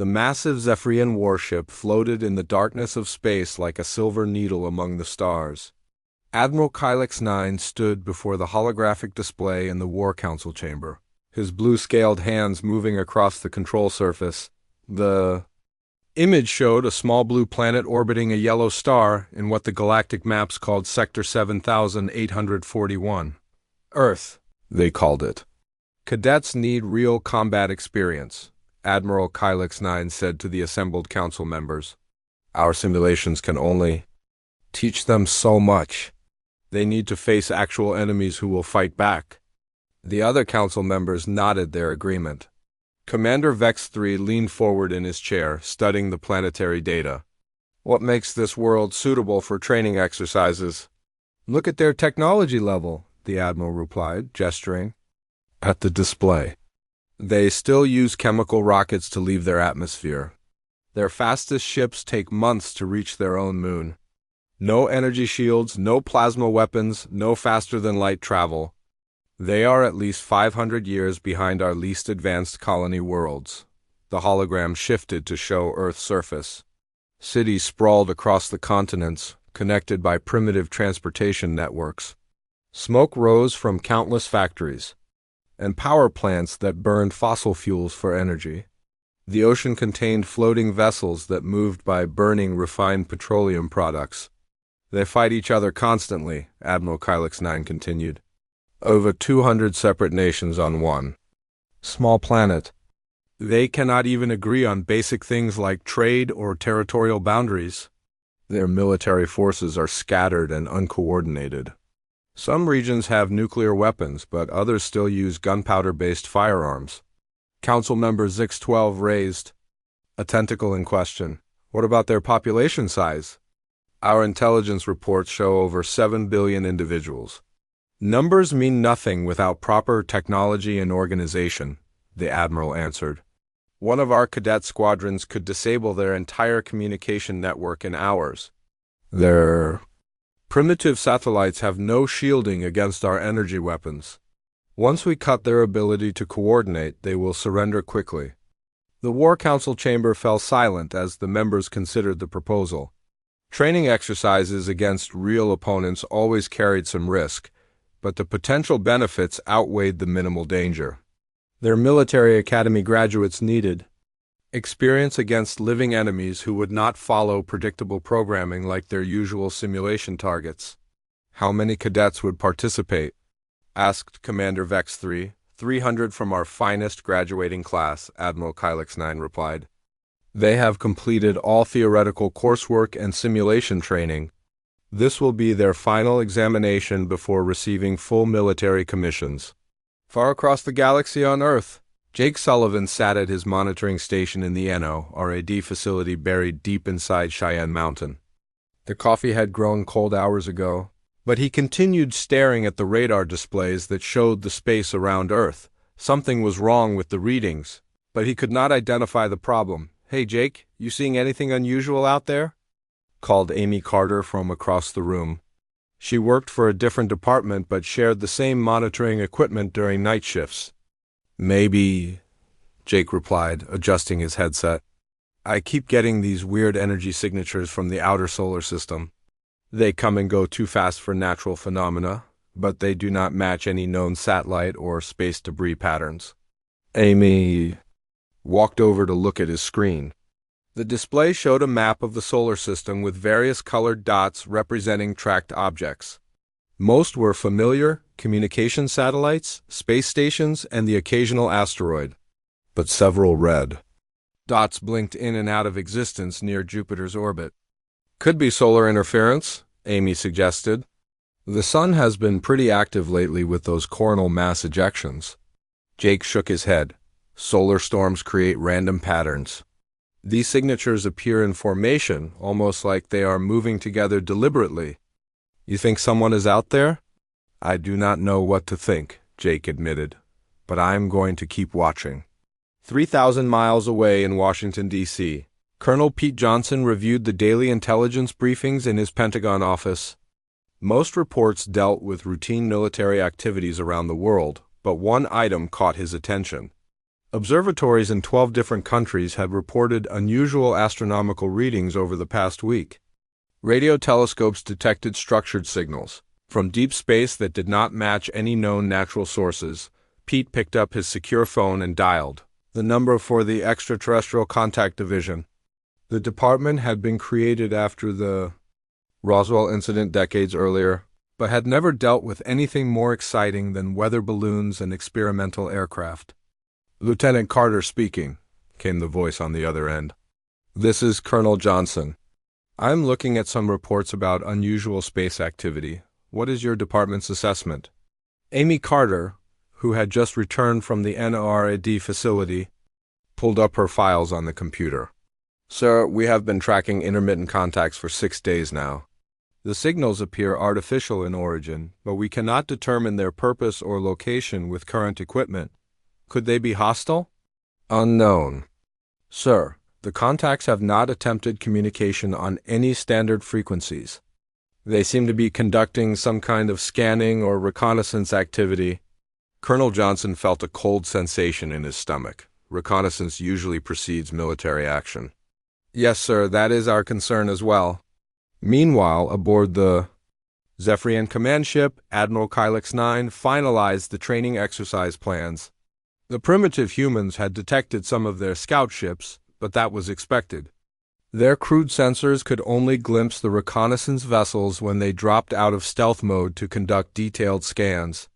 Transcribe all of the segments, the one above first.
The massive Zephyrian warship floated in the darkness of space like a silver needle among the stars. Admiral Kylix 9 stood before the holographic display in the War Council chamber, his blue-scaled hands moving across the control surface. The image showed a small blue planet orbiting a yellow star in what the galactic maps called Sector 7841. Earth, they called it. Cadets need real combat experience, Admiral Kylix 9 said to the assembled council members. Our simulations can only teach them so much. They need to face actual enemies who will fight back. The other council members nodded their agreement. Commander Vex 3 leaned forward in his chair, studying the planetary data. What makes this world suitable for training exercises? Look at their technology level, the Admiral replied, gesturing at the display. They still use chemical rockets to leave their atmosphere. Their fastest ships take months to reach their own moon. No energy shields, no plasma weapons, no faster-than-light travel. They are at least 500 years behind our least advanced colony worlds. The hologram shifted to show Earth's surface. Cities sprawled across the continents, connected by primitive transportation networks. Smoke rose from countless factories and power plants that burned fossil fuels for energy. The ocean contained floating vessels that moved by burning refined petroleum products. They fight each other constantly, Admiral Kylix 9 continued. Over 200 separate nations on one small planet. They cannot even agree on basic things like trade or territorial boundaries. Their military forces are scattered and uncoordinated. Some regions have nuclear weapons, but others still use gunpowder-based firearms. Council member Zix-12 raised a tentacle in question. What about their population size? Our intelligence reports show over 7 billion individuals. Numbers mean nothing without proper technology and organization, the Admiral answered. One of our cadet squadrons could disable their entire communication network in hours. Their primitive satellites have no shielding against our energy weapons. Once we cut their ability to coordinate, they will surrender quickly. The War Council chamber fell silent as the members considered the proposal. Training exercises against real opponents always carried some risk, but the potential benefits outweighed the minimal danger. Their military academy graduates needed experience against living enemies who would not follow predictable programming like their usual simulation targets. How many cadets would participate? Asked Commander Vex 3. 300 from our finest graduating class, Admiral Kylix 9 replied. They have completed all theoretical coursework and simulation training. This will be their final examination before receiving full military commissions. Far across the galaxy on Earth, Jake Sullivan sat at his monitoring station in the NO/RAD facility buried deep inside Cheyenne Mountain. The coffee had grown cold hours ago, but he continued staring at the radar displays that showed the space around Earth. Something was wrong with the readings, but he could not identify the problem. Hey Jake, you seeing anything unusual out there? Called Amy Carter from across the room. She worked for a different department but shared the same monitoring equipment during night shifts. Maybe, Jake replied, adjusting his headset. I keep getting these weird energy signatures from the outer solar system. They come and go too fast for natural phenomena, but they do not match any known satellite or space debris patterns. Amy walked over to look at his screen. The display showed a map of the solar system with various colored dots representing tracked objects. Most were familiar communication satellites, space stations, and the occasional asteroid, but several red dots blinked in and out of existence near Jupiter's orbit. Could be solar interference, Amy suggested. The sun has been pretty active lately with those coronal mass ejections. Jake shook his head. Solar storms create random patterns. These signatures appear in formation, almost like they are moving together deliberately. You think someone is out there? I do not know what to think, Jake admitted, but I'm going to keep watching. 3,000 miles away in Washington, D.C., Colonel Pete Johnson reviewed the daily intelligence briefings in his Pentagon office. Most reports dealt with routine military activities around the world, but one item caught his attention. Observatories in 12 different countries have reported unusual astronomical readings over the past week. Radio telescopes detected structured signals from deep space that did not match any known natural sources. Pete picked up his secure phone and dialed the number for the Extraterrestrial Contact Division. The department had been created after the Roswell incident decades earlier, but had never dealt with anything more exciting than weather balloons and experimental aircraft. "Lieutenant Carter speaking," came the voice on the other end. "This is Colonel Johnson. I'm looking at some reports about unusual space activity. What is your department's assessment?" Amy Carter, who had just returned from the NRAD facility, pulled up her files on the computer. "Sir, we have been tracking intermittent contacts for 6 days now. The signals appear artificial in origin, but we cannot determine their purpose or location with current equipment. Could they be hostile?" "Unknown. Sir, the contacts have not attempted communication on any standard frequencies. They seem to be conducting some kind of scanning or reconnaissance activity." Colonel Johnson felt a cold sensation in his stomach. Reconnaissance usually precedes military action. "Yes, sir, that is our concern as well." Meanwhile, aboard the Zephyrian command ship, Admiral Kylix 9 finalized the training exercise plans. The primitive humans had detected some of their scout ships, but that was expected. Their crude sensors could only glimpse the reconnaissance vessels when they dropped out of stealth mode to conduct detailed scans.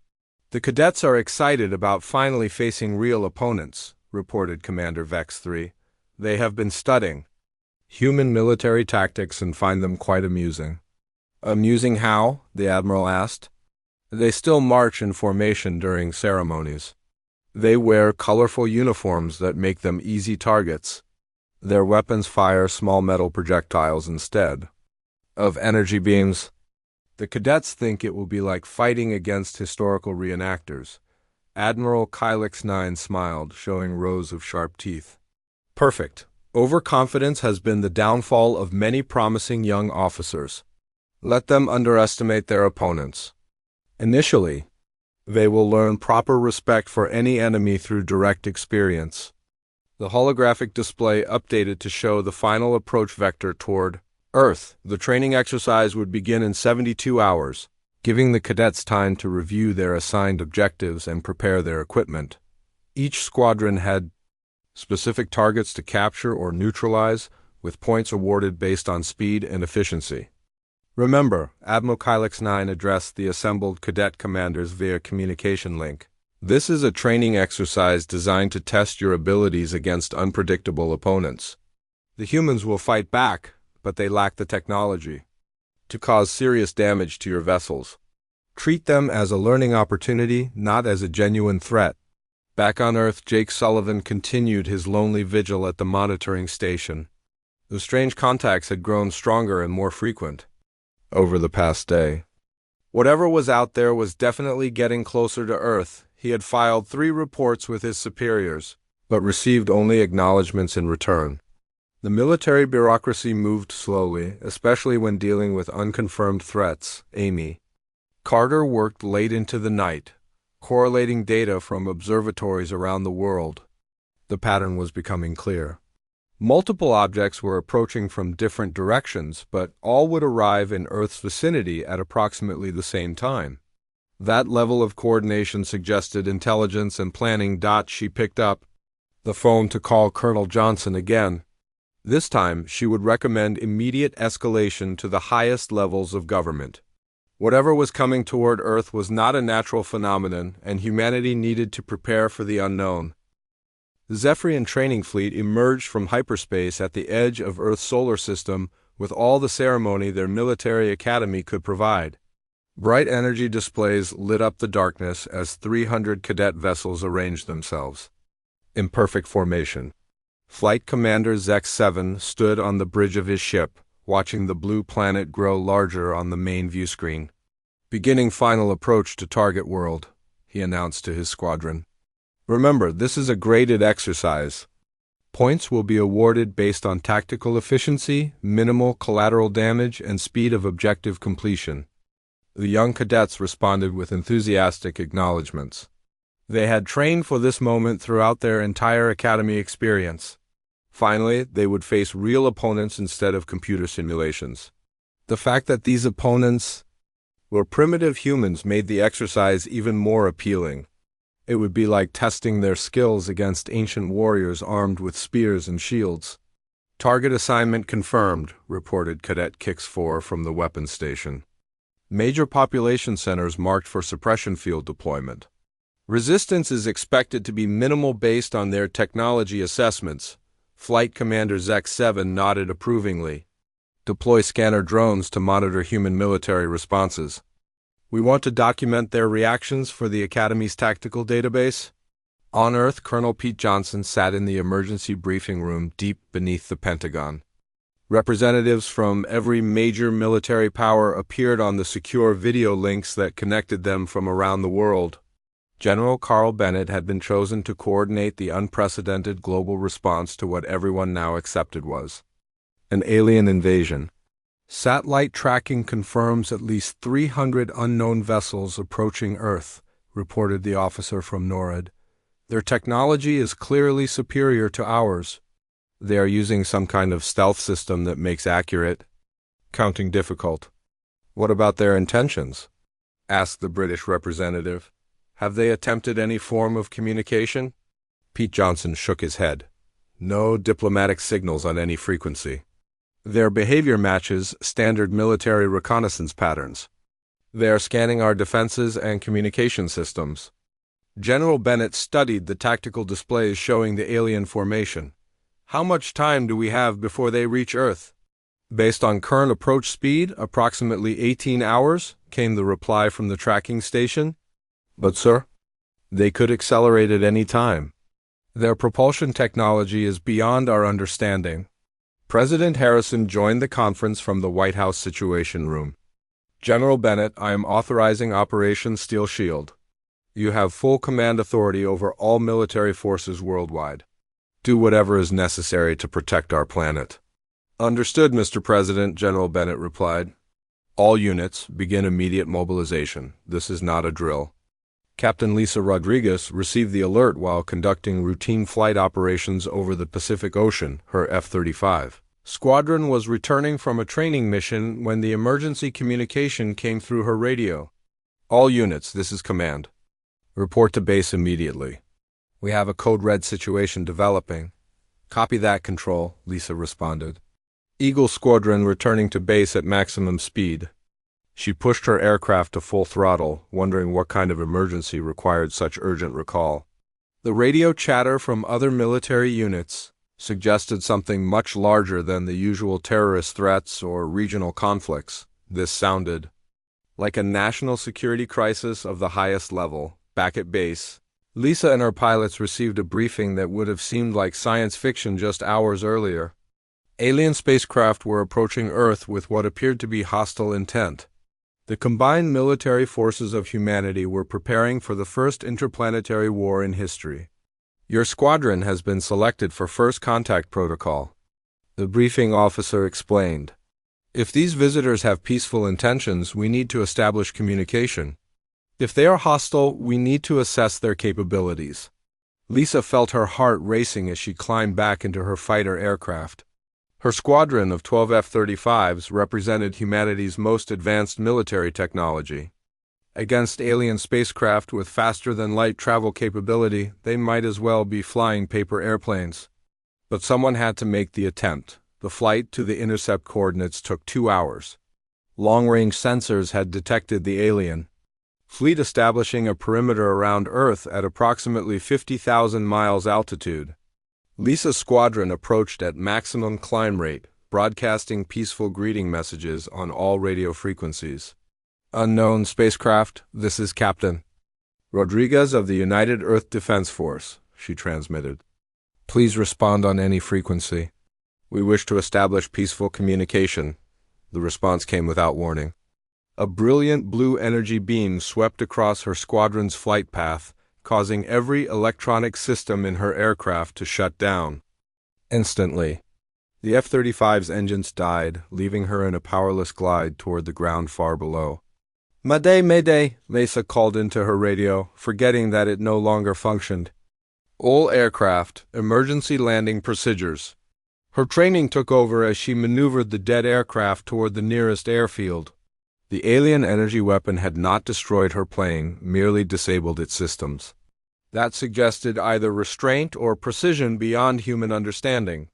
"The cadets are excited about finally facing real opponents," reported Commander Vex 3. "They have been studying human military tactics and find them quite amusing." "Amusing how?" the Admiral asked. "They still march in formation during ceremonies. They wear colorful uniforms that make them easy targets. Their weapons fire small metal projectiles instead of energy beams. The cadets think it will be like fighting against historical reenactors." Admiral Kylix 9 smiled, showing rows of sharp teeth. "Perfect. Overconfidence has been the downfall of many promising young officers. Let them underestimate their opponents. Initially, they will learn proper respect for any enemy through direct experience." The holographic display updated to show the final approach vector toward Earth. The training exercise would begin in 72 hours, giving the cadets time to review their assigned objectives and prepare their equipment. Each squadron had specific targets to capture or neutralize, with points awarded based on speed and efficiency. Remember, Admiral Kylix 9 addressed the assembled cadet commanders via communication link. "This is a training exercise designed to test your abilities against unpredictable opponents. The humans will fight back, but they lack the technology to cause serious damage to your vessels. Treat them as a learning opportunity, not as a genuine threat." Back on Earth, Jake Sullivan continued his lonely vigil at the monitoring station. The strange contacts had grown stronger and more frequent over the past day. Whatever was out there was definitely getting closer to Earth. He had filed 3 reports with his superiors, but received only acknowledgments in return. The military bureaucracy moved slowly, especially when dealing with unconfirmed threats. Amy Carter worked late into the night, correlating data from observatories around the world. The pattern was becoming clear. Multiple objects were approaching from different directions, but all would arrive in Earth's vicinity at approximately the same time. That level of coordination suggested intelligence and planning. She picked up the phone to call Colonel Johnson again. This time, she would recommend immediate escalation to the highest levels of government. Whatever was coming toward Earth was not a natural phenomenon, and humanity needed to prepare for the unknown. The Zephyrian training fleet emerged from hyperspace at the edge of Earth's solar system with all the ceremony their military academy could provide. Bright energy displays lit up the darkness as 300 cadet vessels arranged themselves in perfect formation. Flight Commander Zex 7 stood on the bridge of his ship, watching the blue planet grow larger on the main view screen. "Beginning final approach to target world," he announced to his squadron. "Remember, this is a graded exercise. Points will be awarded based on tactical efficiency, minimal collateral damage, and speed of objective completion." The young cadets responded with enthusiastic acknowledgments. They had trained for this moment throughout their entire academy experience. Finally, they would face real opponents instead of computer simulations. The fact that these opponents were primitive humans made the exercise even more appealing. It would be like testing their skills against ancient warriors armed with spears and shields. Target assignment confirmed, reported Cadet Kix 4 from the weapons station. Major population centers marked for suppression field deployment. Resistance is expected to be minimal based on their technology assessments. Flight Commander Zek-7 nodded approvingly. Deploy scanner drones to monitor human military responses. We want to document their reactions for the Academy's tactical database. On Earth, Colonel Pete Johnson sat in the emergency briefing room deep beneath the Pentagon. Representatives from every major military power appeared on the secure video links that connected them from around the world. General Carl Bennett had been chosen to coordinate the unprecedented global response to what everyone now accepted was an alien invasion. Satellite tracking confirms at least 300 unknown vessels approaching Earth, reported the officer from NORAD. Their technology is clearly superior to ours. They are using some kind of stealth system that makes accurate counting difficult. What about their intentions? Asked the British representative. Have they attempted any form of communication? Pete Johnson shook his head. No diplomatic signals on any frequency. Their behavior matches standard military reconnaissance patterns. They are scanning our defenses and communication systems. General Bennett studied the tactical displays showing the alien formation. How much time do we have before they reach Earth? Based on current approach speed, approximately 18 hours, came the reply from the tracking station. But, sir, they could accelerate at any time. Their propulsion technology is beyond our understanding. President Harrison joined the conference from the White House Situation Room. General Bennett, I am authorizing Operation Steel Shield. You have full command authority over all military forces worldwide. Do whatever is necessary to protect our planet. Understood, Mr. President, General Bennett replied. All units, begin immediate mobilization. This is not a drill. Captain Lisa Rodriguez received the alert while conducting routine flight operations over the Pacific Ocean, her F-35. Squadron was returning from a training mission when the emergency communication came through her radio. All units, this is command. Report to base immediately. We have a code red situation developing. Copy that, Control, Lisa responded. Eagle Squadron returning to base at maximum speed. She pushed her aircraft to full throttle, wondering what kind of emergency required such urgent recall. The radio chatter from other military units suggested something much larger than the usual terrorist threats or regional conflicts. This sounded like a national security crisis of the highest level. Back at base, Lisa and her pilots received a briefing that would have seemed like science fiction just hours earlier. Alien spacecraft were approaching Earth with what appeared to be hostile intent. The combined military forces of humanity were preparing for the first interplanetary war in history. Your squadron has been selected for first contact protocol, the briefing officer explained. If these visitors have peaceful intentions, we need to establish communication. If they are hostile, we need to assess their capabilities. Lisa felt her heart racing as she climbed back into her fighter aircraft. Her squadron of 12 F-35s represented humanity's most advanced military technology. Against alien spacecraft with faster-than-light travel capability, they might as well be flying paper airplanes. But someone had to make the attempt. The flight to the intercept coordinates took 2 hours. Long-range sensors had detected the alien fleet establishing a perimeter around Earth at approximately 50,000 miles altitude. Lisa's squadron approached at maximum climb rate, broadcasting peaceful greeting messages on all radio frequencies. Unknown spacecraft, this is Captain Rodriguez of the United Earth Defense Force, she transmitted. Please respond on any frequency. We wish to establish peaceful communication. The response came without warning. A brilliant blue energy beam swept across her squadron's flight path, causing every electronic system in her aircraft to shut down. Instantly, the F-35's engines died, leaving her in a powerless glide toward the ground far below. Mayday, Mayday, Lisa called into her radio, forgetting that it no longer functioned. All aircraft, emergency landing procedures. Her training took over as she maneuvered the dead aircraft toward the nearest airfield. The alien energy weapon had not destroyed her plane, merely disabled its systems. That suggested either restraint or precision beyond human understanding.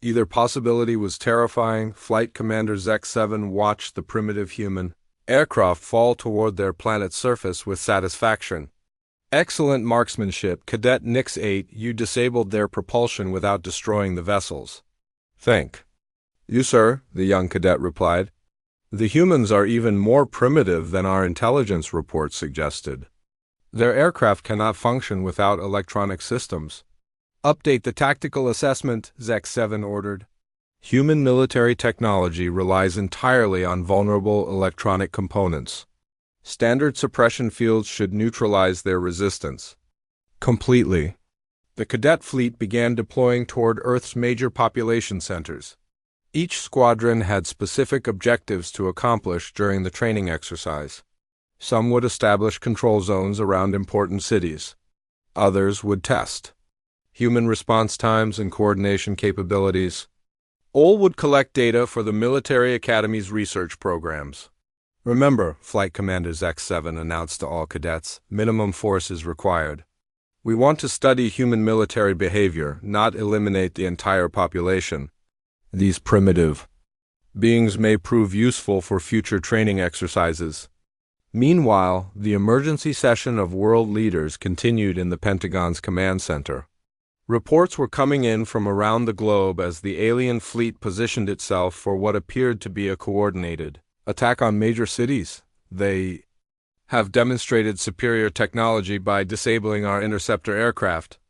Either possibility was terrifying. Flight Commander Zek-7 watched the primitive human aircraft fall toward their planet's surface with satisfaction. Excellent marksmanship, Cadet Nix-8. You disabled their propulsion without destroying the vessels. Thank you, sir, the young cadet replied. The humans are even more primitive than our intelligence report suggested. Their aircraft cannot function without electronic systems. Update the tactical assessment, Zek-7 ordered. Human military technology relies entirely on vulnerable electronic components. Standard suppression fields should neutralize their resistance completely. The cadet fleet began deploying toward Earth's major population centers. Each squadron had specific objectives to accomplish during the training exercise. Some would establish control zones around important cities. Others would test human response times and coordination capabilities. All would collect data for the military academy's research programs. Remember, Flight Commander Zek-7 announced to all cadets, minimum force is required. We want to study human military behavior, not eliminate the entire population. These primitive beings may prove useful for future training exercises. Meanwhile, the emergency session of world leaders continued in the Pentagon's command center. Reports were coming in from around the globe as the alien fleet positioned itself for what appeared to be a coordinated attack on major cities. They have demonstrated superior technology by disabling our interceptor aircraft,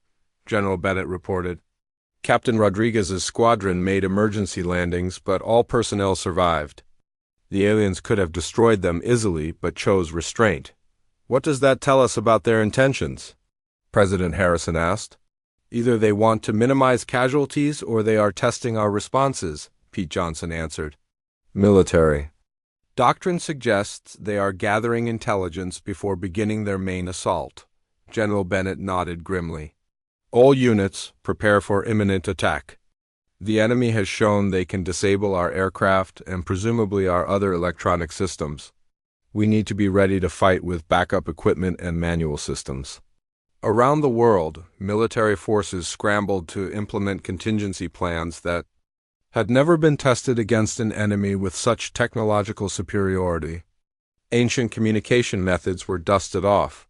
General Bennett reported. Captain Rodriguez's squadron made emergency landings, but all personnel survived. The aliens could have destroyed them easily, but chose restraint. What does that tell us about their intentions? President Harrison asked. Either they want to minimize casualties or they are testing our responses, Pete Johnson answered. Military doctrine suggests they are gathering intelligence before beginning their main assault. General Bennett nodded grimly. All units, prepare for imminent attack. The enemy has shown they can disable our aircraft and presumably our other electronic systems. We need to be ready to fight with backup equipment and manual systems. Around the world, military forces scrambled to implement contingency plans that had never been tested against an enemy with such technological superiority. Ancient communication methods were dusted off.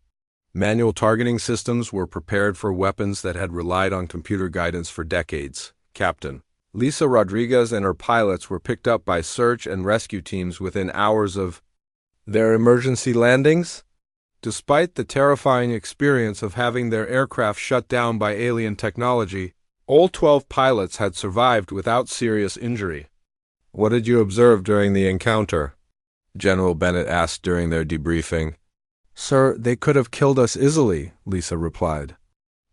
Manual targeting systems were prepared for weapons that had relied on computer guidance for decades. Captain Lisa Rodriguez and her pilots were picked up by search and rescue teams within hours of their emergency landings. Despite the terrifying experience of having their aircraft shut down by alien technology, all 12 pilots had survived without serious injury. What did you observe during the encounter? General Bennett asked during their debriefing. Sir, they could have killed us easily, Lisa replied.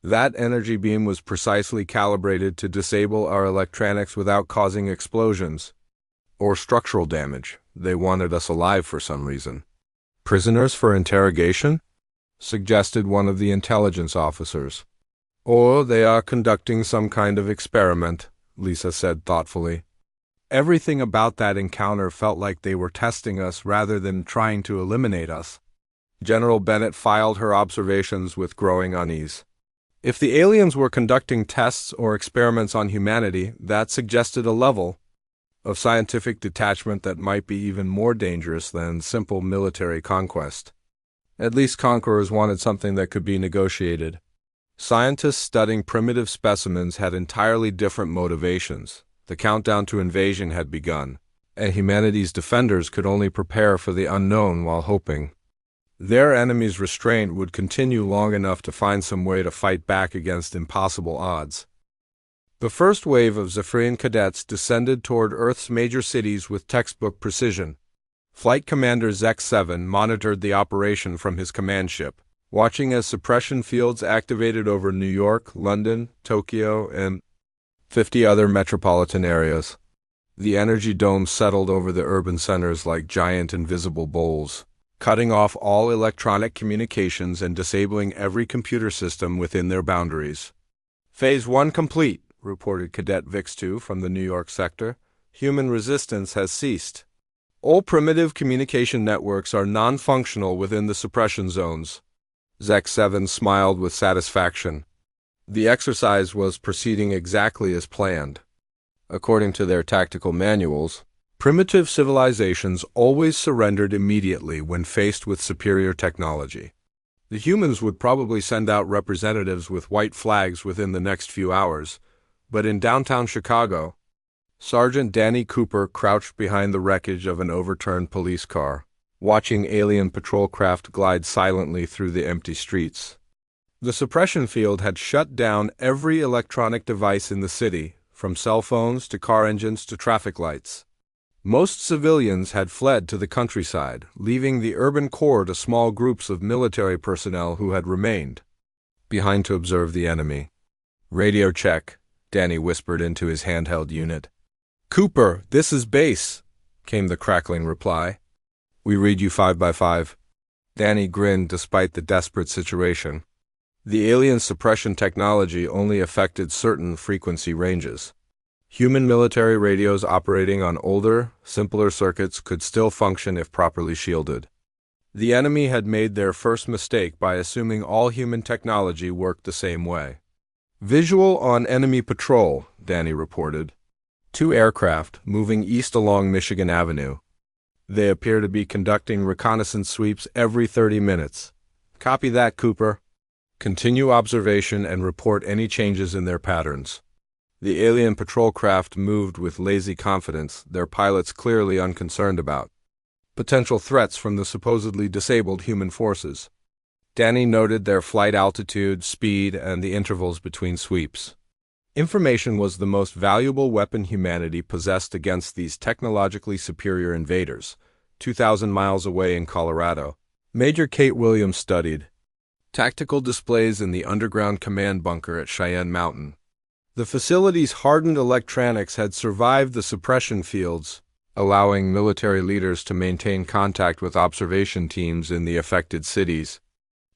That energy beam was precisely calibrated to disable our electronics without causing explosions or structural damage. They wanted us alive for some reason. Prisoners for interrogation? Suggested one of the intelligence officers. Or they are conducting some kind of experiment, Lisa said thoughtfully. Everything about that encounter felt like they were testing us rather than trying to eliminate us. General Bennett filed her observations with growing unease. If the aliens were conducting tests or experiments on humanity, that suggested a level of scientific detachment that might be even more dangerous than simple military conquest. At least conquerors wanted something that could be negotiated. Scientists studying primitive specimens had entirely different motivations. The countdown to invasion had begun, and humanity's defenders could only prepare for the unknown while hoping their enemy's restraint would continue long enough to find some way to fight back against impossible odds. The first wave of Zephyrian cadets descended toward Earth's major cities with textbook precision. Flight Commander Zek-7 monitored the operation from his command ship, watching as suppression fields activated over New York, London, Tokyo, and 50 other metropolitan areas. The energy domes settled over the urban centers like giant invisible bowls. cutting off all electronic communications and disabling every computer system within their boundaries. Phase 1 complete, reported Cadet Vix-2 from the New York sector. Human resistance has ceased. All primitive communication networks are non-functional within the suppression zones. Zek-7 smiled with satisfaction. The exercise was proceeding exactly as planned. According to their tactical manuals, primitive civilizations always surrendered immediately when faced with superior technology. The humans would probably send out representatives with white flags within the next few hours, but in downtown Chicago, Sergeant Danny Cooper crouched behind the wreckage of an overturned police car, watching alien patrol craft glide silently through the empty streets. The suppression field had shut down every electronic device in the city, from cell phones to car engines to traffic lights. Most civilians had fled to the countryside, leaving the urban core to small groups of military personnel who had remained behind to observe the enemy. "Radio check," Danny whispered into his handheld unit. "Cooper, this is base," came the crackling reply. "We read you 5 by 5. Danny grinned despite the desperate situation. The alien suppression technology only affected certain frequency ranges. Human military radios operating on older, simpler circuits could still function if properly shielded. The enemy had made their first mistake by assuming all human technology worked the same way. "Visual on enemy patrol," Danny reported. 2 aircraft moving east along Michigan Avenue. They appear to be conducting reconnaissance sweeps every 30 minutes. "Copy that, Cooper. Continue observation and report any changes in their patterns." The alien patrol craft moved with lazy confidence, their pilots clearly unconcerned about potential threats from the supposedly disabled human forces. Danny noted their flight altitude, speed, and the intervals between sweeps. Information was the most valuable weapon humanity possessed against these technologically superior invaders. 2,000 miles away in Colorado, Major Kate Williams studied tactical displays in the underground command bunker at Cheyenne Mountain. The facility's hardened electronics had survived the suppression fields, allowing military leaders to maintain contact with observation teams in the affected cities.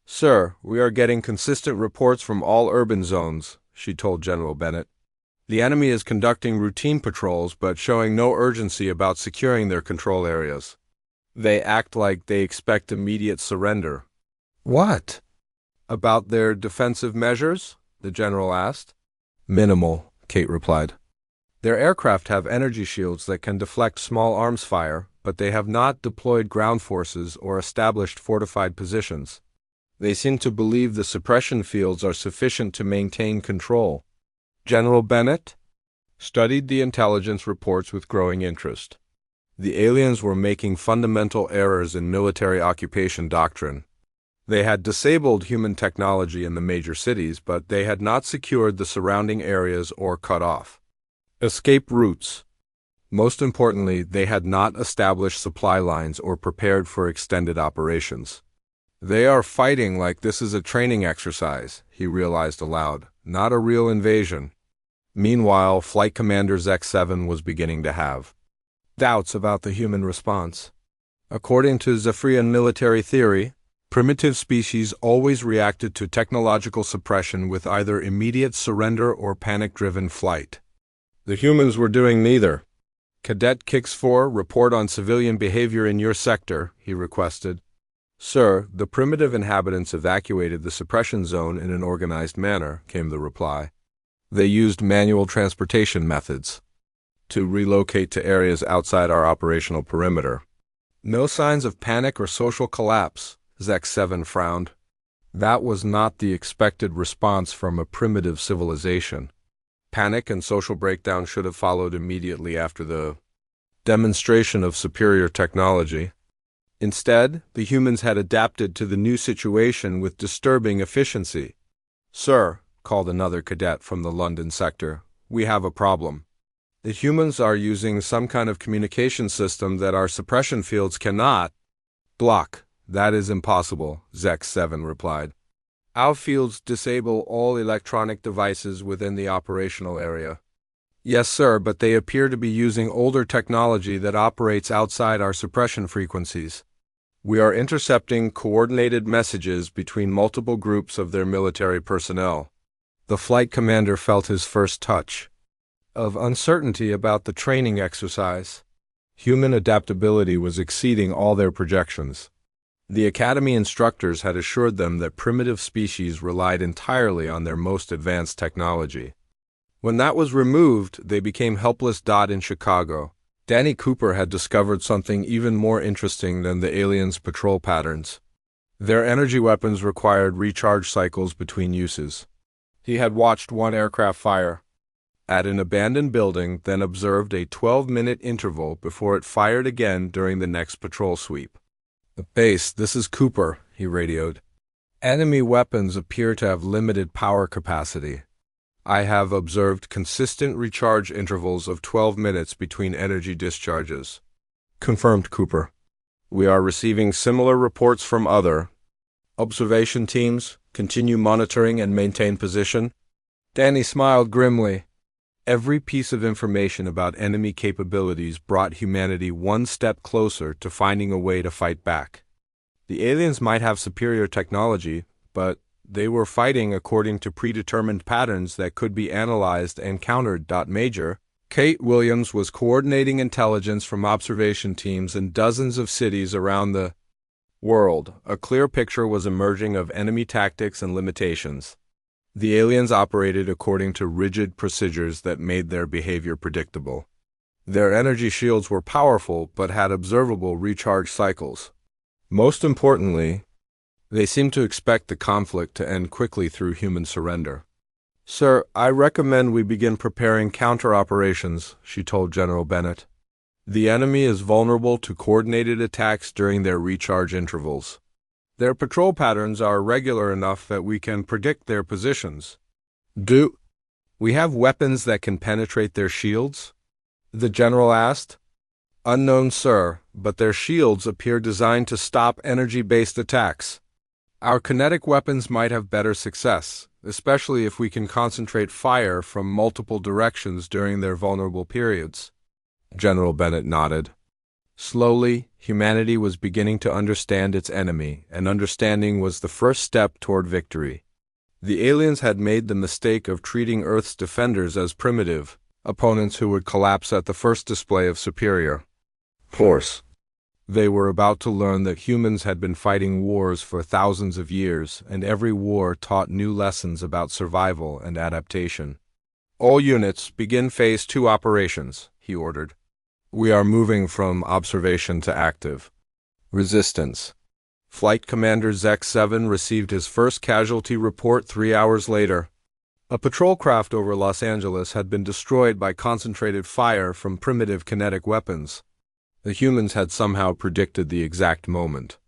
"Sir, we are getting consistent reports from all urban zones," she told General Bennett. "The enemy is conducting routine patrols but showing no urgency about securing their control areas. They act like they expect immediate surrender." "What about their defensive measures?" the general asked. "Minimal," Kate replied. "Their aircraft have energy shields that can deflect small arms fire, but they have not deployed ground forces or established fortified positions. They seem to believe the suppression fields are sufficient to maintain control." General Bennett studied the intelligence reports with growing interest. The aliens were making fundamental errors in military occupation doctrine. They had disabled human technology in the major cities, but they had not secured the surrounding areas or cut off escape routes. Most importantly, they had not established supply lines or prepared for extended operations. "They are fighting like this is a training exercise," he realized aloud, "not a real invasion." Meanwhile, Flight Commander Zek-7 was beginning to have doubts about the human response. According to Zephyrian military theory, primitive species always reacted to technological suppression with either immediate surrender or panic-driven flight. The humans were doing neither. "Cadet Kix-4, report on civilian behavior in your sector," he requested. "Sir, the primitive inhabitants evacuated the suppression zone in an organized manner," came the reply. "They used manual transportation methods to relocate to areas outside our operational perimeter. No signs of panic or social collapse." Zek-7 frowned. That was not the expected response from a primitive civilization. Panic and social breakdown should have followed immediately after the demonstration of superior technology. Instead, the humans had adapted to the new situation with disturbing efficiency. "Sir," called another cadet from the London sector, "we have a problem. The humans are using some kind of communication system that our suppression fields cannot block." "That is impossible," Zek-7 replied. "Our fields disable all electronic devices within the operational area." "Yes, sir, but they appear to be using older technology that operates outside our suppression frequencies." We are intercepting coordinated messages between multiple groups of their military personnel. The flight commander felt his first touch of uncertainty about the training exercise. Human adaptability was exceeding all their projections. The Academy instructors had assured them that primitive species relied entirely on their most advanced technology. When that was removed, they became helpless. In Chicago, Danny Cooper had discovered something even more interesting than the aliens' patrol patterns. Their energy weapons required recharge cycles between uses. He had watched one aircraft fire at an abandoned building, then observed a 12-minute interval before it fired again during the next patrol sweep. "Base, this is Cooper," he radioed. "Enemy weapons appear to have limited power capacity. I have observed consistent recharge intervals of 12 minutes between energy discharges." "Confirmed, Cooper. We are receiving similar reports from other observation teams. Continue monitoring and maintain position." Danny smiled grimly. Every piece of information about enemy capabilities brought humanity one step closer to finding a way to fight back. The aliens might have superior technology, but they were fighting according to predetermined patterns that could be analyzed and countered. Major Kate Williams was coordinating intelligence from observation teams in dozens of cities around the world. A clear picture was emerging of enemy tactics and limitations. The aliens operated according to rigid procedures that made their behavior predictable. Their energy shields were powerful but had observable recharge cycles. Most importantly, they seemed to expect the conflict to end quickly through human surrender. "Sir, I recommend we begin preparing counter-operations," she told General Bennett. "The enemy is vulnerable to coordinated attacks during their recharge intervals. Their patrol patterns are regular enough that we can predict their positions." "Do we have weapons that can penetrate their shields?" the general asked. "Unknown, sir, but their shields appear designed to stop energy-based attacks. Our kinetic weapons might have better success, especially if we can concentrate fire from multiple directions during their vulnerable periods." General Bennett nodded. Slowly, humanity was beginning to understand its enemy, and understanding was the first step toward victory. The aliens had made the mistake of treating Earth's defenders as primitive opponents who would collapse at the first display of superior force. They were about to learn that humans had been fighting wars for thousands of years, and every war taught new lessons about survival and adaptation. "All units, begin Phase 2 operations," he ordered. "We are moving from observation to active resistance." Flight Commander Zek 7 received his first casualty report 3 hours later. A patrol craft over Los Angeles had been destroyed by concentrated fire from primitive kinetic weapons. The humans had somehow predicted the exact moment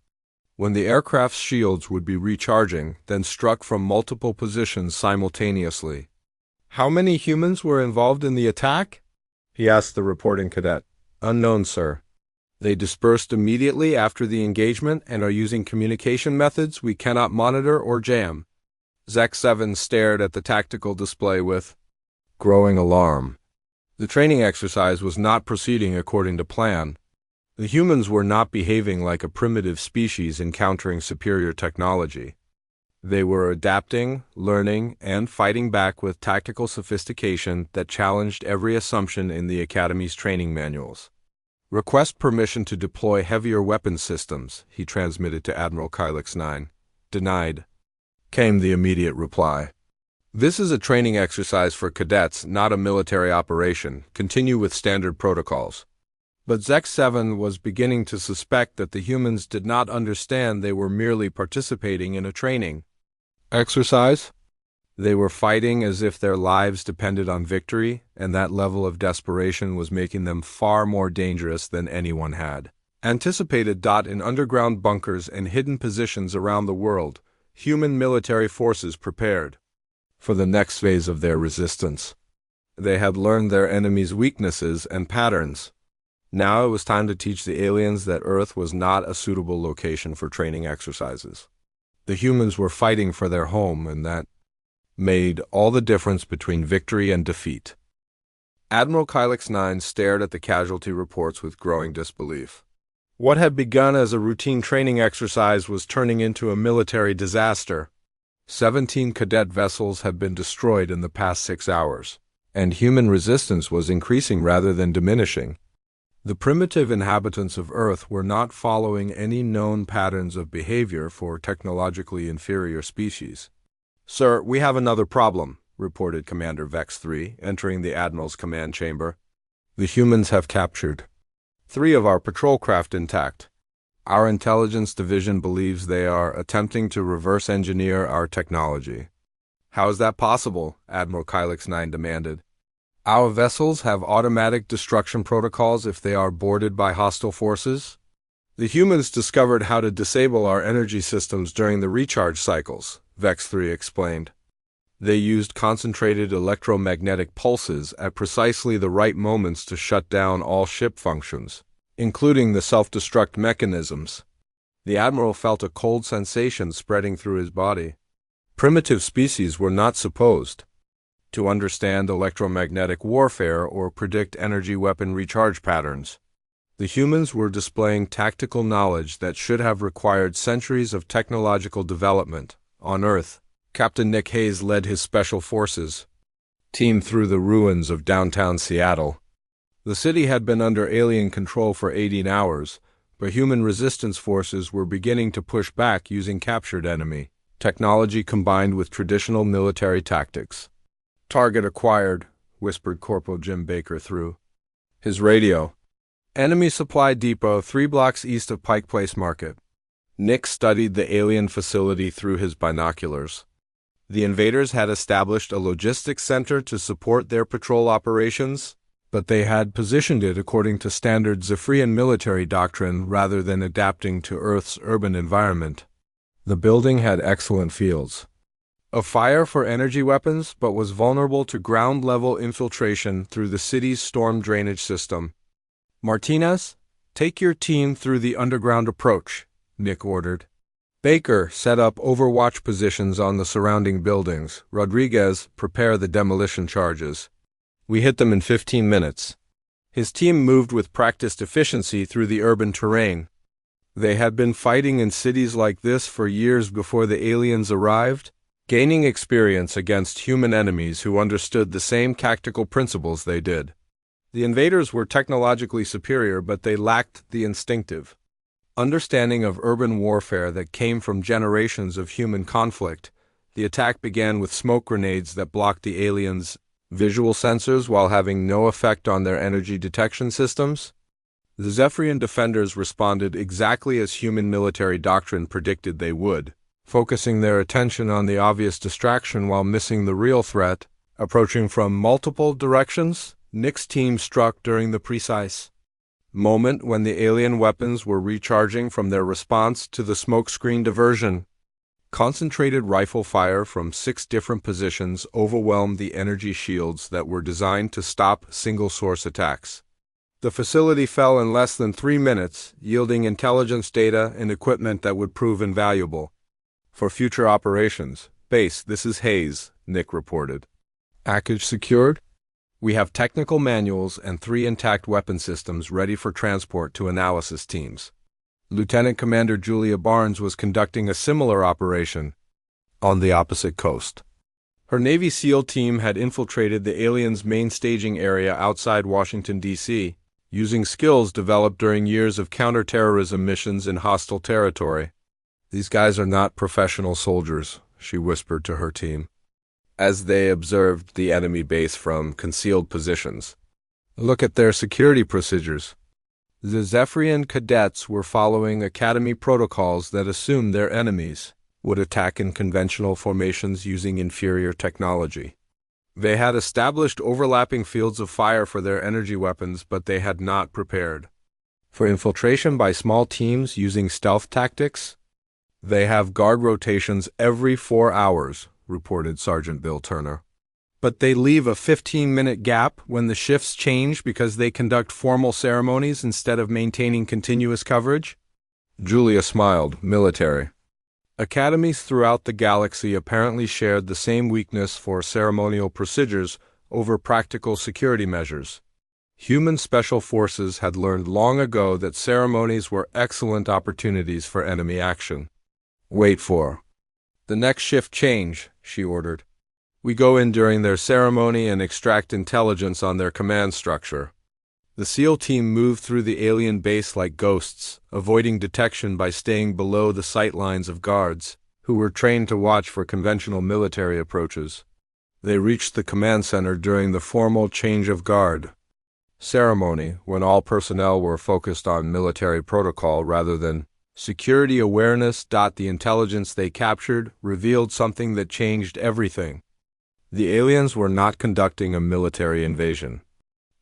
when the aircraft's shields would be recharging, then struck from multiple positions simultaneously. "How many humans were involved in the attack?" he asked the reporting cadet. "Unknown, sir. They dispersed immediately after the engagement and are using communication methods we cannot monitor or jam." Zek 7 stared at the tactical display with growing alarm. The training exercise was not proceeding according to plan. The humans were not behaving like a primitive species encountering superior technology. They were adapting, learning, and fighting back with tactical sophistication that challenged every assumption in the Academy's training manuals. "Request permission to deploy heavier weapons systems," he transmitted to Admiral Kylix 9. "Denied," came the immediate reply. "This is a training exercise for cadets, not a military operation. Continue with standard protocols." But Zek 7 was beginning to suspect that the humans did not understand they were merely participating in a training exercise. They were fighting as if their lives depended on victory, and that level of desperation was making them far more dangerous than anyone had anticipated. In underground bunkers and hidden positions around the world, human military forces prepared for the next phase of their resistance. They had learned their enemy's weaknesses and patterns. Now it was time to teach the aliens that Earth was not a suitable location for training exercises. The humans were fighting for their home, and that made all the difference between victory and defeat. Admiral Kylix 9 stared at the casualty reports with growing disbelief. What had begun as a routine training exercise was turning into a military disaster. 17 cadet vessels had been destroyed in the past 6 hours, and human resistance was increasing rather than diminishing. The primitive inhabitants of Earth were not following any known patterns of behavior for technologically inferior species. "Sir, we have another problem," reported Commander Vex 3, entering the Admiral's command chamber. "The humans have captured 3 of our patrol craft intact. Our intelligence division believes they are attempting to reverse engineer our technology." "How is that possible?" Admiral Kylix 9 demanded. "Our vessels have automatic destruction protocols if they are boarded by hostile forces. The humans discovered how to disable our energy systems during the recharge cycles," Vex 3 explained. "They used concentrated electromagnetic pulses at precisely the right moments to shut down all ship functions, including the self-destruct mechanisms." The Admiral felt a cold sensation spreading through his body. Primitive species were not supposed to understand electromagnetic warfare or predict energy weapon recharge patterns. The humans were displaying tactical knowledge that should have required centuries of technological development. On Earth, Captain Nick Hayes led his special forces team through the ruins of downtown Seattle. The city had been under alien control for 18 hours, but human resistance forces were beginning to push back using captured enemy technology combined with traditional military tactics. "Target acquired," whispered Corporal Jim Baker through his radio. "Enemy supply depot 3 blocks east of Pike Place Market." Nick studied the alien facility through his binoculars. The invaders had established a logistics center to support their patrol operations, but they had positioned it according to standard Zephyrian military doctrine rather than adapting to Earth's urban environment. The building had excellent fields of fire for energy weapons, but was vulnerable to ground-level infiltration through the city's storm drainage system. "Martinez, take your team through the underground approach," Nick ordered. "Baker, set up overwatch positions on the surrounding buildings. Rodriguez, prepare the demolition charges. We hit them in 15 minutes. His team moved with practiced efficiency through the urban terrain. They had been fighting in cities like this for years before the aliens arrived, gaining experience against human enemies who understood the same tactical principles they did. The invaders were technologically superior, but they lacked the instinctive understanding of urban warfare that came from generations of human conflict. The attack began with smoke grenades that blocked the aliens' visual sensors while having no effect on their energy detection systems. The Zephyrian defenders responded exactly as human military doctrine predicted they would, focusing their attention on the obvious distraction while missing the real threat. Approaching from multiple directions, Nick's team struck during the precise moment when the alien weapons were recharging from their response to the smokescreen diversion. Concentrated rifle fire from 6 different positions overwhelmed the energy shields that were designed to stop single-source attacks. The facility fell in less than 3 minutes, yielding intelligence data and equipment that would prove invaluable for future operations. "Base, this is Hayes," Nick reported. "Package secured? We have technical manuals and 3 intact weapon systems ready for transport to analysis teams." Lieutenant Commander Julia Barnes was conducting a similar operation on the opposite coast. Her Navy SEAL team had infiltrated the aliens' main staging area outside Washington, D.C., using skills developed during years of counterterrorism missions in hostile territory. "These guys are not professional soldiers," she whispered to her team, as they observed the enemy base from concealed positions. "Look at their security procedures." The Zephyrian cadets were following Academy protocols that assumed their enemies would attack in conventional formations using inferior technology. They had established overlapping fields of fire for their energy weapons, but they had not prepared for infiltration by small teams using stealth tactics. "They have guard rotations every 4 hours, reported Sergeant Bill Turner. "But they leave a 15-minute gap when the shifts change because they conduct formal ceremonies instead of maintaining continuous coverage?" Julia smiled. "Military academies throughout the galaxy apparently shared the same weakness for ceremonial procedures over practical security measures. Human special forces had learned long ago that ceremonies were excellent opportunities for enemy action. Wait for the next shift change, she ordered. We go in during their ceremony and extract intelligence on their command structure. The SEAL team moved through the alien base like ghosts, avoiding detection by staying below the sight lines of guards, who were trained to watch for conventional military approaches. They reached the command center during the formal change of guard ceremony, when all personnel were focused on military protocol rather than security awareness. The intelligence they captured revealed something that changed everything. The aliens were not conducting a military invasion.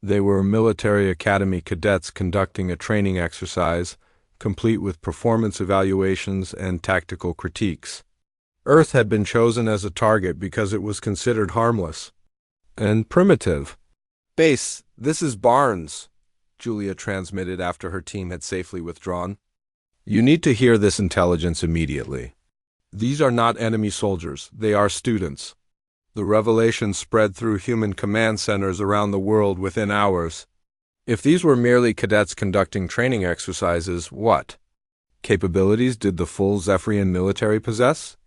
They were military academy cadets conducting a training exercise, complete with performance evaluations and tactical critiques. Earth had been chosen as a target because it was considered harmless and primitive. Base, this is Barnes, Julia transmitted after her team had safely withdrawn. You need to hear this intelligence immediately. These are not enemy soldiers, they are students. The revelation spread through human command centers around the world within hours. If these were merely cadets conducting training exercises, what capabilities did the full Zephyrian military possess?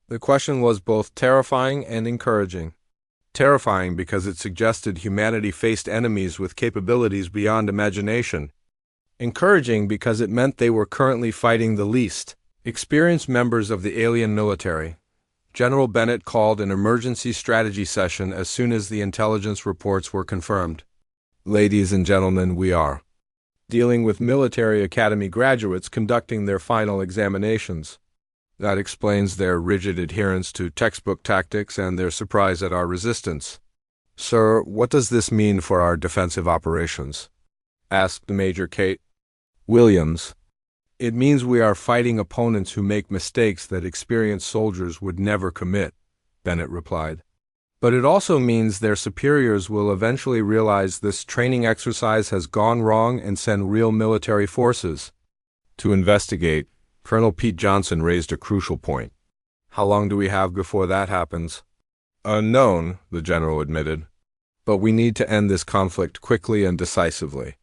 The question was both terrifying and encouraging. Terrifying because it suggested humanity faced enemies with capabilities beyond imagination. Encouraging because it meant they were currently fighting the least experienced members of the alien military. General Bennett called an emergency strategy session as soon as the intelligence reports were confirmed. Ladies and gentlemen, we are dealing with military academy graduates conducting their final examinations. That explains their rigid adherence to textbook tactics and their surprise at our resistance. Sir, what does this mean for our defensive operations? Asked Major Kate Williams. It means we are fighting opponents who make mistakes that experienced soldiers would never commit, Bennett replied. But it also means their superiors will eventually realize this training exercise has gone wrong and send real military forces to investigate. Colonel Pete Johnson raised a crucial point. How long do we have before that happens? Unknown, the general admitted. But we need to end this conflict quickly and decisively.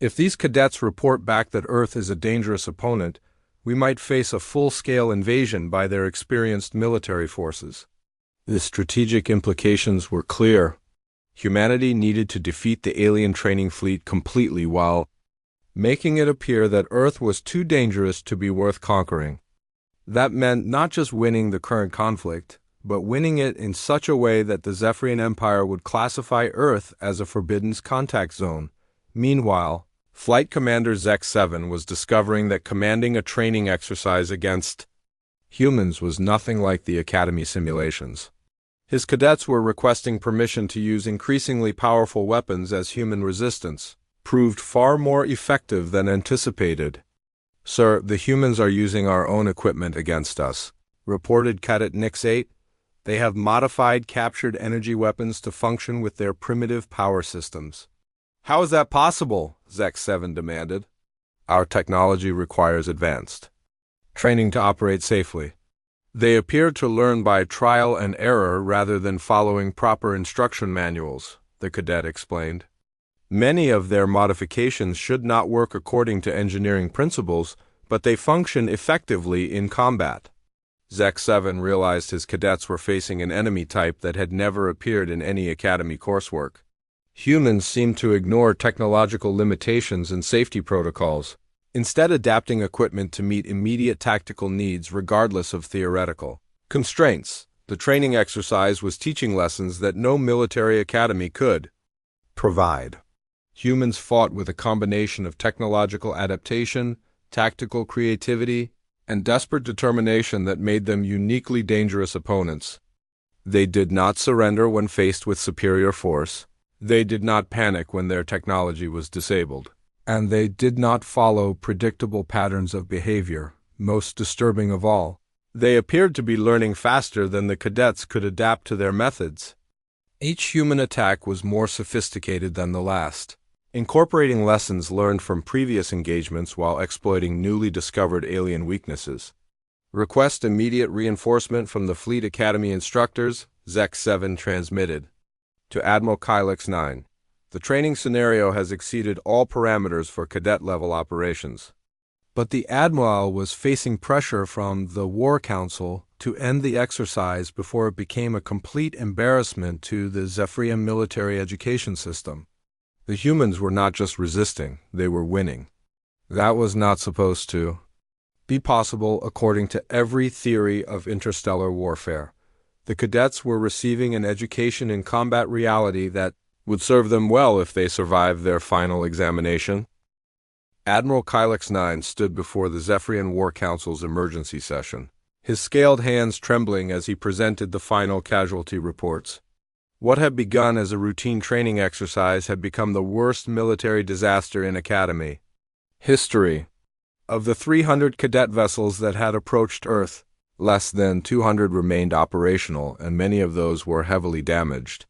If these cadets report back that Earth is a dangerous opponent, we might face a full-scale invasion by their experienced military forces. The strategic implications were clear. Humanity needed to defeat the alien training fleet completely while making it appear that Earth was too dangerous to be worth conquering. That meant not just winning the current conflict, but winning it in such a way that the Zephyrian Empire would classify Earth as a forbidden contact zone. Meanwhile, Flight Commander Zek 7 was discovering that commanding a training exercise against humans was nothing like the Academy simulations. His cadets were requesting permission to use increasingly powerful weapons as human resistance proved far more effective than anticipated. Sir, the humans are using our own equipment against us, reported Cadet Nix 8. They have modified captured energy weapons to function with their primitive power systems. How is that possible? Zek 7 demanded. Our technology requires advanced training to operate safely. They appear to learn by trial and error rather than following proper instruction manuals, the cadet explained. Many of their modifications should not work according to engineering principles, but they function effectively in combat. Zek 7 realized his cadets were facing an enemy type that had never appeared in any academy coursework. Humans seemed to ignore technological limitations and safety protocols, instead adapting equipment to meet immediate tactical needs regardless of theoretical constraints. The training exercise was teaching lessons that no military academy could provide. Humans fought with a combination of technological adaptation, tactical creativity, and desperate determination that made them uniquely dangerous opponents. They did not surrender when faced with superior force. They did not panic when their technology was disabled. And they did not follow predictable patterns of behavior, most disturbing of all. They appeared to be learning faster than the cadets could adapt to their methods. Each human attack was more sophisticated than the last, incorporating lessons learned from previous engagements while exploiting newly discovered alien weaknesses. Request immediate reinforcement from the Fleet Academy instructors, Zek 7 transmitted. To Admiral Kylix 9. The training scenario has exceeded all parameters for cadet-level operations. But the Admiral was facing pressure from the War Council to end the exercise before it became a complete embarrassment to the Zephyrian military education system. The humans were not just resisting, they were winning. That was not supposed to be possible according to every theory of interstellar warfare. The cadets were receiving an education in combat reality that would serve them well if they survived their final examination. Admiral Kylix 9 stood before the Zephyrian War Council's emergency session, his scaled hands trembling as he presented the final casualty reports. What had begun as a routine training exercise had become the worst military disaster in Academy history. Of the 300 cadet vessels that had approached Earth, less than 200 remained operational, and many of those were heavily damaged.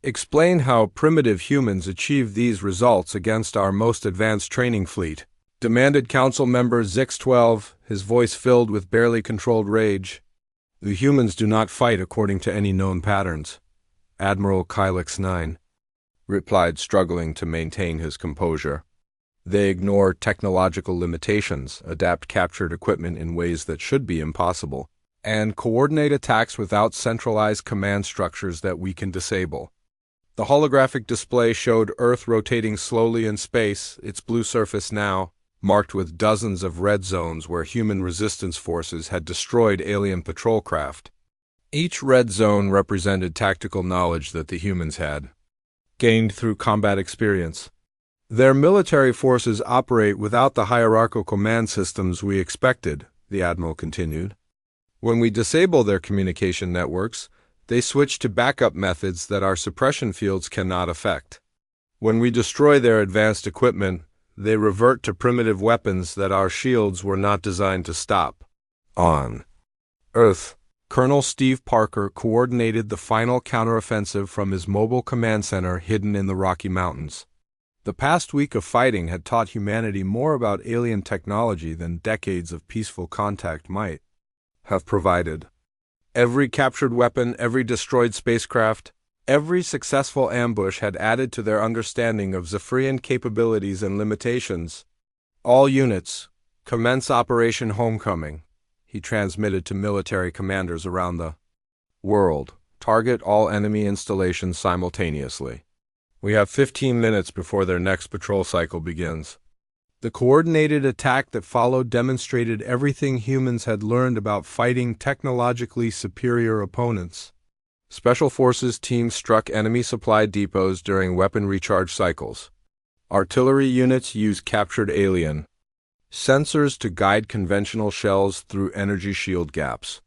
Explain how primitive humans achieved these results against our most advanced training fleet, demanded Council Member Zix-12, his voice filled with barely controlled rage. The humans do not fight according to any known patterns, Admiral Kylix 9 replied, struggling to maintain his composure. They ignore technological limitations, adapt captured equipment in ways that should be impossible, and coordinate attacks without centralized command structures that we can disable. The holographic display showed Earth rotating slowly in space, its blue surface now marked with dozens of red zones where human resistance forces had destroyed alien patrol craft. Each red zone represented tactical knowledge that the humans had gained through combat experience. Their military forces operate without the hierarchical command systems we expected, the Admiral continued. When we disable their communication networks, they switch to backup methods that our suppression fields cannot affect. When we destroy their advanced equipment, they revert to primitive weapons that our shields were not designed to stop. On Earth, Colonel Steve Parker coordinated the final counteroffensive from his mobile command center hidden in the Rocky Mountains. The past week of fighting had taught humanity more about alien technology than decades of peaceful contact might have provided. Every captured weapon, every destroyed spacecraft, every successful ambush had added to their understanding of Zephyrian capabilities and limitations. All units, commence Operation Homecoming, he transmitted to military commanders around the world. Target all enemy installations simultaneously. We have 15 minutes before their next patrol cycle begins. The coordinated attack that followed demonstrated everything humans had learned about fighting technologically superior opponents. Special Forces teams struck enemy supply depots during weapon recharge cycles. Artillery units used captured alien sensors to guide conventional shells through energy shield gaps.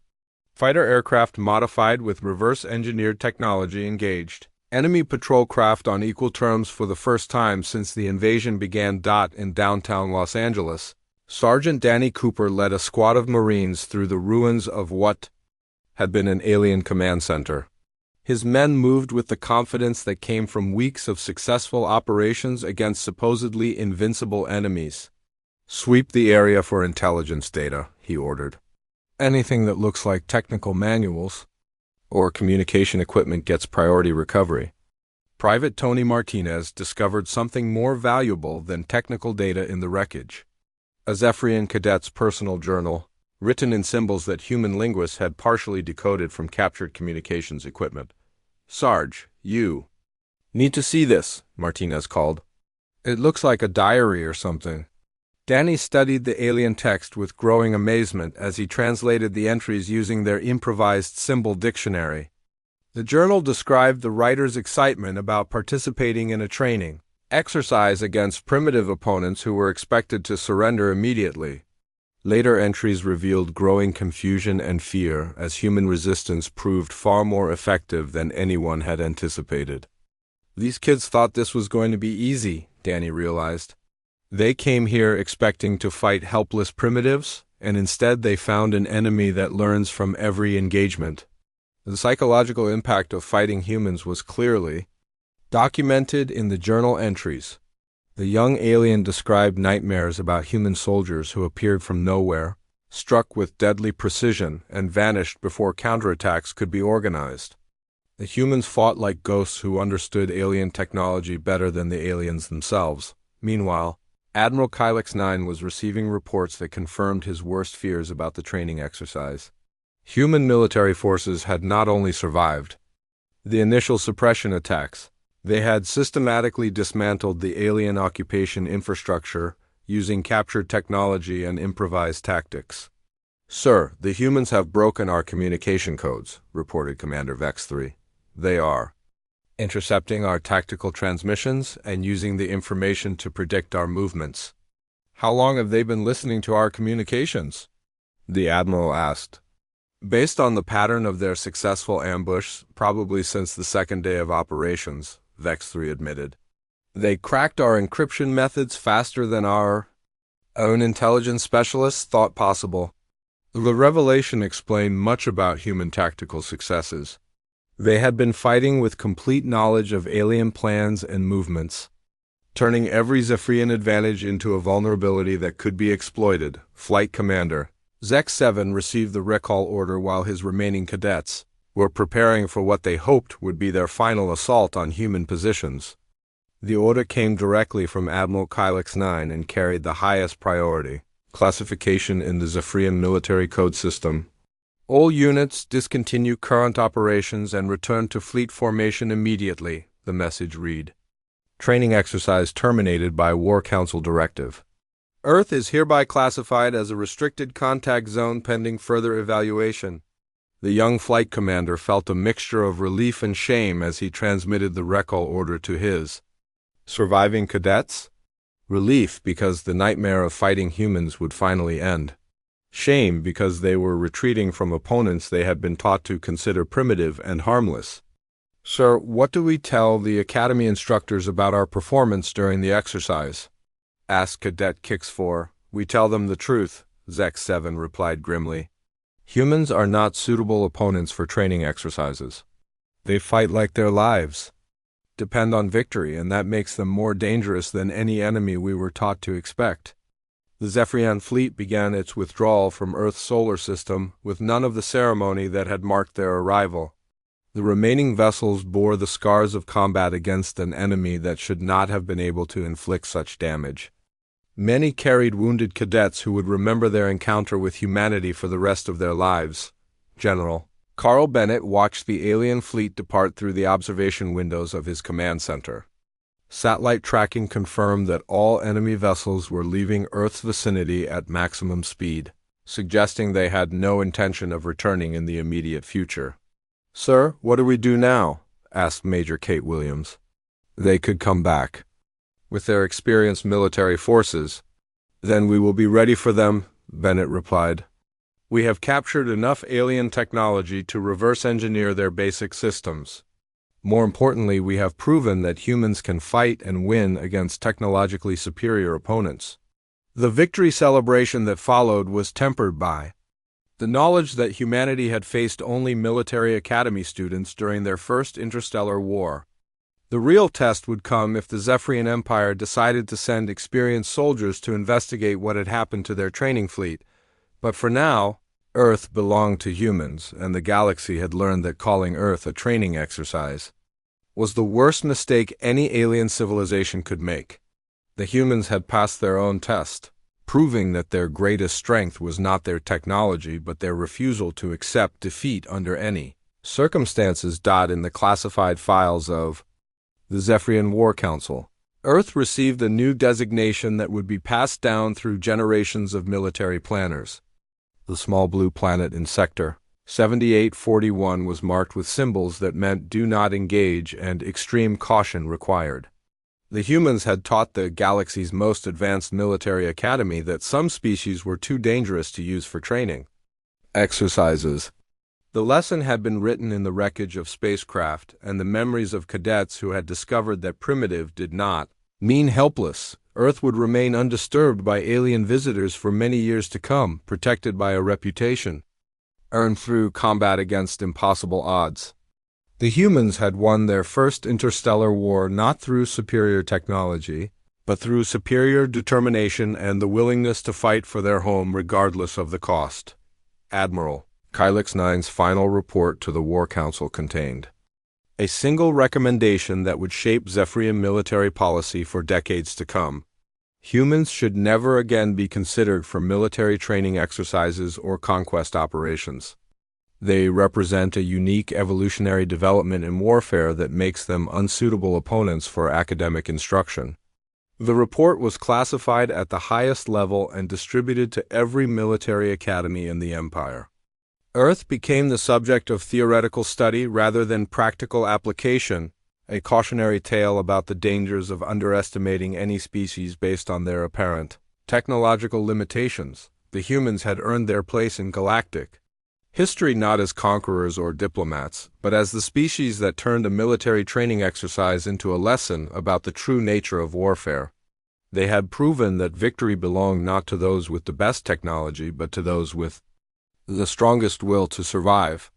Fighter aircraft modified with reverse-engineered technology engaged enemy patrol craft on equal terms for the first time since the invasion began. In downtown Los Angeles, Sergeant Danny Cooper led a squad of Marines through the ruins of what had been an alien command center. His men moved with the confidence that came from weeks of successful operations against supposedly invincible enemies. Sweep the area for intelligence data, he ordered. Anything that looks like technical manuals or communication equipment gets priority recovery. Private Tony Martinez discovered something more valuable than technical data in the wreckage. A Zephyrian cadet's personal journal, written in symbols that human linguists had partially decoded from captured communications equipment. Sarge, you need to see this, Martinez called. It looks like a diary or something. Danny studied the alien text with growing amazement as he translated the entries using their improvised symbol dictionary. The journal described the writer's excitement about participating in a training exercise against primitive opponents who were expected to surrender immediately. Later entries revealed growing confusion and fear as human resistance proved far more effective than anyone had anticipated. These kids thought this was going to be easy, Danny realized. They came here expecting to fight helpless primitives, and instead they found an enemy that learns from every engagement. The psychological impact of fighting humans was clearly documented in the journal entries. The young alien described nightmares about human soldiers who appeared from nowhere, struck with deadly precision, and vanished before counterattacks could be organized. The humans fought like ghosts who understood alien technology better than the aliens themselves. Meanwhile, Admiral Kylix 9 was receiving reports that confirmed his worst fears about the training exercise. Human military forces had not only survived the initial suppression attacks, they had systematically dismantled the alien occupation infrastructure using captured technology and improvised tactics. "Sir, the humans have broken our communication codes," reported Commander Vex 3. "They are intercepting our tactical transmissions and using the information to predict our movements." "How long have they been listening to our communications?" the Admiral asked. "Based on the pattern of their successful ambush, probably since the second day of operations," Vex 3 admitted. "They cracked our encryption methods faster than our own intelligence specialists thought possible." The revelation explained much about human tactical successes. They had been fighting with complete knowledge of alien plans and movements, turning every Zephyrian advantage into a vulnerability that could be exploited. Flight Commander Zek 7 received the recall order while his remaining cadets were preparing for what they hoped would be their final assault on human positions. The order came directly from Admiral Kylix 9 and carried the highest priority classification in the Zephyrian military code system. "All units discontinue current operations and return to fleet formation immediately," the message read. "Training exercise terminated by War Council directive. Earth is hereby classified as a restricted contact zone pending further evaluation." The young flight commander felt a mixture of relief and shame as he transmitted the recall order to his surviving cadets. Relief because the nightmare of fighting humans would finally end. Shame because they were retreating from opponents they had been taught to consider primitive and harmless. "Sir, what do we tell the Academy instructors about our performance during the exercise?" asked Cadet Kix 4. "We tell them the truth," Zek 7 replied grimly. "Humans are not suitable opponents for training exercises. They fight like their lives depend on victory, and that makes them more dangerous than any enemy we were taught to expect." The Zephyrian fleet began its withdrawal from Earth's solar system with none of the ceremony that had marked their arrival. The remaining vessels bore the scars of combat against an enemy that should not have been able to inflict such damage. Many carried wounded cadets who would remember their encounter with humanity for the rest of their lives. General Carl Bennett watched the alien fleet depart through the observation windows of his command center. Satellite tracking confirmed that all enemy vessels were leaving Earth's vicinity at maximum speed, suggesting they had no intention of returning in the immediate future. "Sir, what do we do now?" asked Major Kate Williams. "They could come back with their experienced military forces. Then we will be ready for them," Bennett replied. "We have captured enough alien technology to reverse engineer their basic systems. More importantly, we have proven that humans can fight and win against technologically superior opponents." The victory celebration that followed was tempered by the knowledge that humanity had faced only military academy students during their first interstellar war. The real test would come if the Zephyrian Empire decided to send experienced soldiers to investigate what had happened to their training fleet. But for now, Earth belonged to humans, and the galaxy had learned that calling Earth a training exercise was the worst mistake any alien civilization could make. The humans had passed their own test, proving that their greatest strength was not their technology but their refusal to accept defeat under any circumstances. In the classified files of the Zephyrian War Council, Earth received a new designation that would be passed down through generations of military planners. The small blue planet in Sector 7841 was marked with symbols that meant "do not engage" and "extreme caution required." The humans had taught the galaxy's most advanced military academy that some species were too dangerous to use for training exercises. The lesson had been written in the wreckage of spacecraft and the memories of cadets who had discovered that primitive did not mean helpless. Earth would remain undisturbed by alien visitors for many years to come, protected by a reputation earned through combat against impossible odds. The humans had won their first interstellar war not through superior technology, but through superior determination and the willingness to fight for their home regardless of the cost. Admiral Kylix 9's final report to the War Council contained A single recommendation that would shape Zephyrian military policy for decades to come. Humans should never again be considered for military training exercises or conquest operations. They represent a unique evolutionary development in warfare that makes them unsuitable opponents for academic instruction. The report was classified at the highest level and distributed to every military academy in the Empire. Earth became the subject of theoretical study rather than practical application, a cautionary tale about the dangers of underestimating any species based on their apparent technological limitations. The humans had earned their place in galactic history not as conquerors or diplomats, but as the species that turned a military training exercise into a lesson about the true nature of warfare. They had proven that victory belonged not to those with the best technology, but to those with the strongest will to survive.